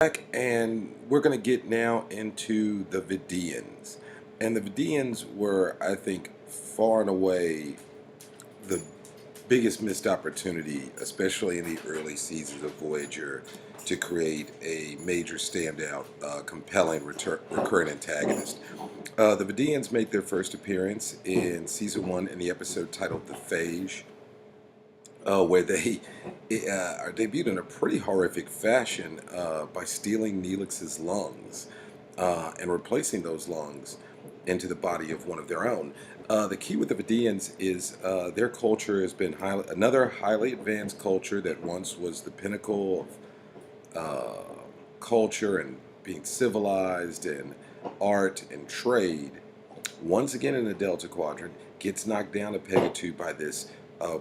Back, and we're going to get now into the Vidiians. And the Vidiians were, I think, far and away the biggest missed opportunity, especially in the early seasons of Voyager, to create a major standout, compelling recurrent antagonist. The Vidiians made their first appearance in season one in the episode titled "The Phage," where they are debuted in a pretty horrific fashion by stealing Neelix's lungs and replacing those lungs into the body of one of their own. The key with the Vidians is their culture has been another highly advanced culture that once was the pinnacle of culture and being civilized and art and trade. Once again in the Delta Quadrant, gets knocked down a peg or two by this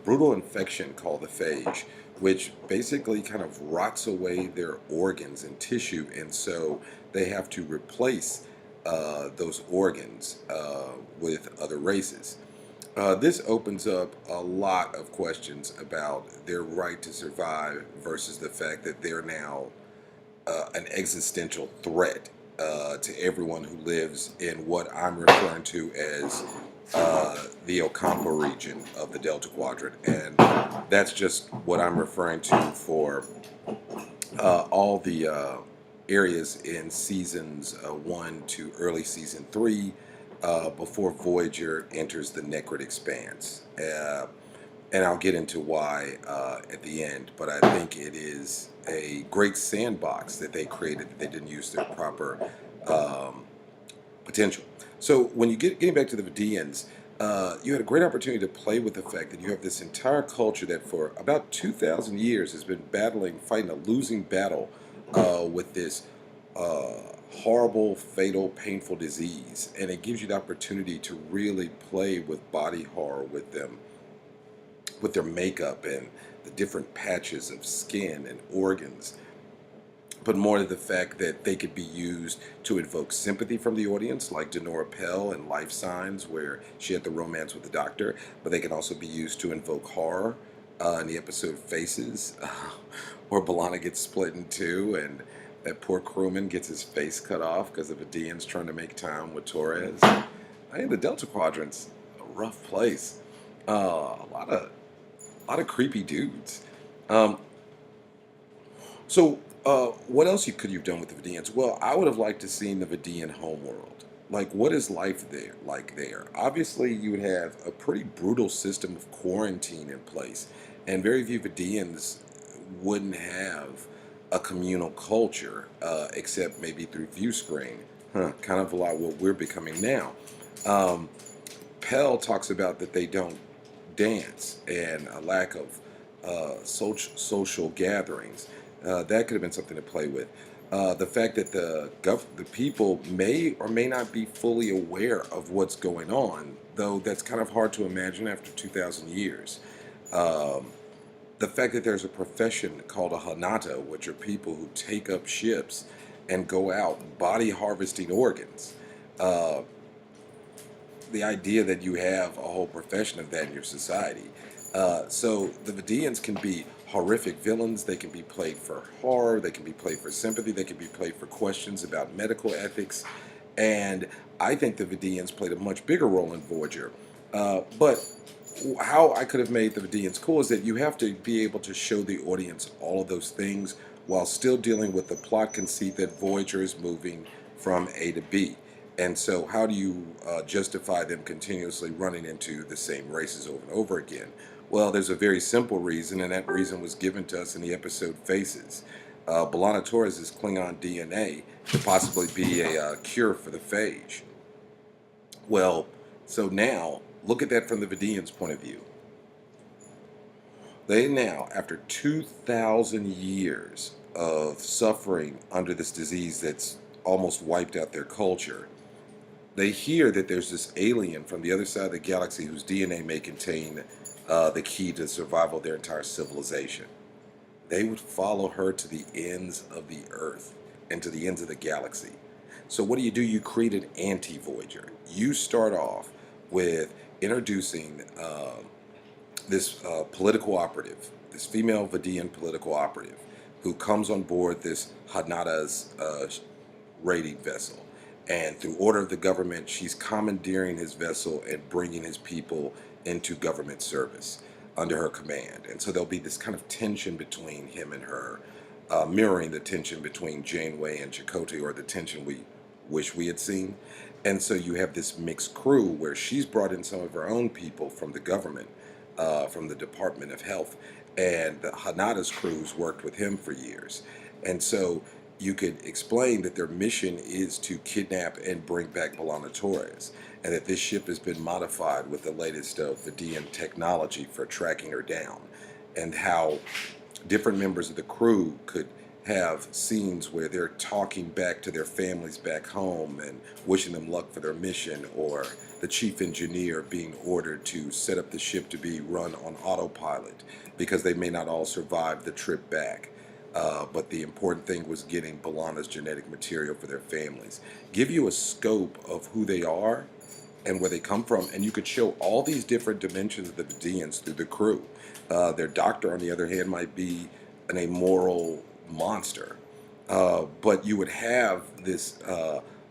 brutal infection called the phage, which basically kind of rots away their organs and tissue, and so they have to replace those organs with other races. This opens up a lot of questions about their right to survive versus the fact that they're now an existential threat to everyone who lives in what I'm referring to as the Ocampo region of the Delta Quadrant. And that's just what I'm referring to for all the areas in seasons 1 to early season 3 before Voyager enters the Necrid Expanse. And I'll get into why at the end, but I think it is a great sandbox that they created that they didn't use their proper potential. So when getting back to the Vidians, you had a great opportunity to play with the fact that you have this entire culture that for about 2,000 years has been fighting a losing battle with this horrible, fatal, painful disease. And it gives you the opportunity to really play with body horror with them, with their makeup and the different patches of skin and organs, but more to the fact that they could be used to evoke sympathy from the audience, like Denora Pell in Life Signs, where she had the romance with the doctor, but they can also be used to invoke horror in the episode Faces, where B'Elanna gets split in two and that poor crewman gets his face cut off because the Vidian's trying to make time with Torres. I think the Delta Quadrant's a rough place. A lot of creepy dudes. Um, so, what else could you've done with the Vidians? Well, I would have liked to seen the Vidian homeworld. Like, what is life there like there? Obviously, you would have a pretty brutal system of quarantine in place, and very few Vidians wouldn't have a communal culture, except maybe through view screen. Kind of a lot what we're becoming now. Um, Pell talks about that they don't dance and a lack of social gatherings. That could have been something to play with. The fact that the people may or may not be fully aware of what's going on, though that's kind of hard to imagine after 2,000 years. Um, the fact that there's a profession called a Hanata, which are people who take up ships and go out body harvesting organs. Uh, the idea that you have a whole profession of that in your society. So the Vidians can be horrific villains. They can be played for horror. They can be played for sympathy. They can be played for questions about medical ethics. And I think the Vidians played a much bigger role in Voyager. But how I could have made the Vidians cool is that you have to be able to show the audience all of those things while still dealing with the plot conceit that Voyager is moving from A to B. And so, how do you justify them continuously running into the same races over and over again? Well, there's a very simple reason, and that reason was given to us in the episode Faces. B'Elanna Torres' Klingon DNA could possibly be a cure for the phage. Well, so now, look at that from the Vidians' point of view. They now, after 2,000 years of suffering under this disease that's almost wiped out their culture, they hear that there's this alien from the other side of the galaxy whose DNA may contain the key to the survival of their entire civilization. They would follow her to the ends of the earth and to the ends of the galaxy. So what do? You create an anti-Voyager. You start off with introducing this political operative, this female Vidian political operative, who comes on board this Hanada's raiding vessel. And through order of the government, she's commandeering his vessel and bringing his people into government service under her command. And so there'll be this kind of tension between him and her, mirroring the tension between Janeway and Chakotay, or the tension we wish we had seen. And so you have this mixed crew where she's brought in some of her own people from the government, from the Department of Health, and the Hanada's crews worked with him for years. And so you could explain that their mission is to kidnap and bring back B'Elanna Torres, and that this ship has been modified with the latest Vidiian technology for tracking her down, and how different members of the crew could have scenes where they're talking back to their families back home and wishing them luck for their mission, or the chief engineer being ordered to set up the ship to be run on autopilot because they may not all survive the trip back. But the important thing was getting B'Elanna's genetic material for their families. Give you a scope of who they are and where they come from, and you could show all these different dimensions of the Vidiians through the crew. Their doctor, on the other hand, might be an amoral monster, but you would have this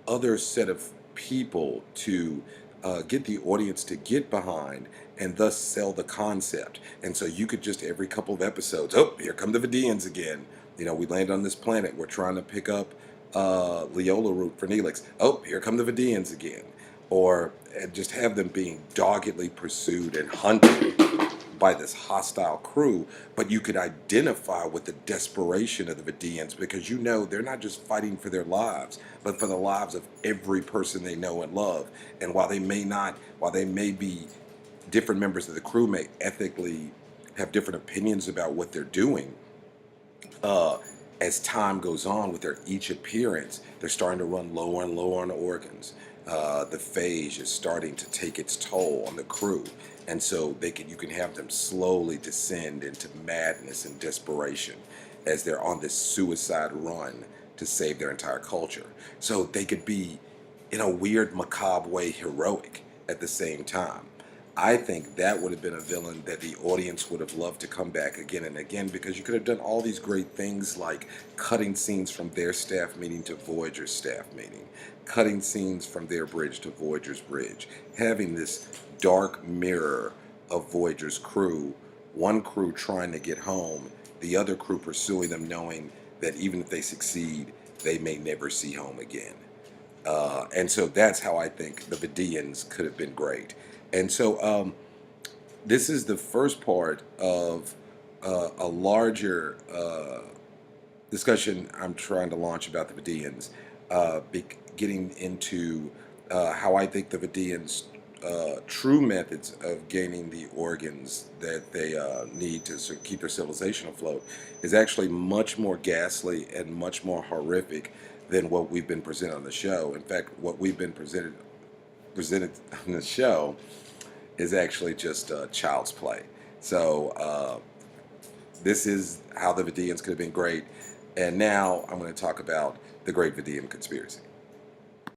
other set of people to get the audience to get behind and thus sell the concept. And so you could just, every couple of episodes, oh, here come the Vidiians again. You know, we land on this planet, we're trying to pick up Leola root for Neelix. Oh, here come the Vidiians again. Or just have them being doggedly pursued and hunted by this hostile crew, but you could identify with the desperation of the Vidiians, because you know they're not just fighting for their lives, but for the lives of every person they know and love. And while they may be different members of the crew may ethically have different opinions about what they're doing, as time goes on with their each appearance, they're starting to run lower and lower on organs. The phage is starting to take its toll on the crew, and so you can have them slowly descend into madness and desperation as they're on this suicide run to save their entire culture. So they could be, in a weird, macabre way, heroic at the same time. I think that would have been a villain that the audience would have loved to come back again and again, because you could have done all these great things like cutting scenes from their staff meeting to Voyager's staff meeting, cutting scenes from their bridge to Voyager's bridge, having this dark mirror of Voyager's crew, one crew trying to get home, the other crew pursuing them, knowing that even if they succeed, they may never see home again. And so that's how I think the Vidiians could have been great. And so this is the first part of a larger discussion I'm trying to launch about the Vidiians, getting into how I think the Vidiians' true methods of gaining the organs that they need to keep their civilization afloat is actually much more ghastly and much more horrific than what we've been presented on the show. In fact, what we've been presented on the show is actually just child's play. So this is how the Vidiians could have been great. And now I'm going to talk about the Great Vidiian Conspiracy.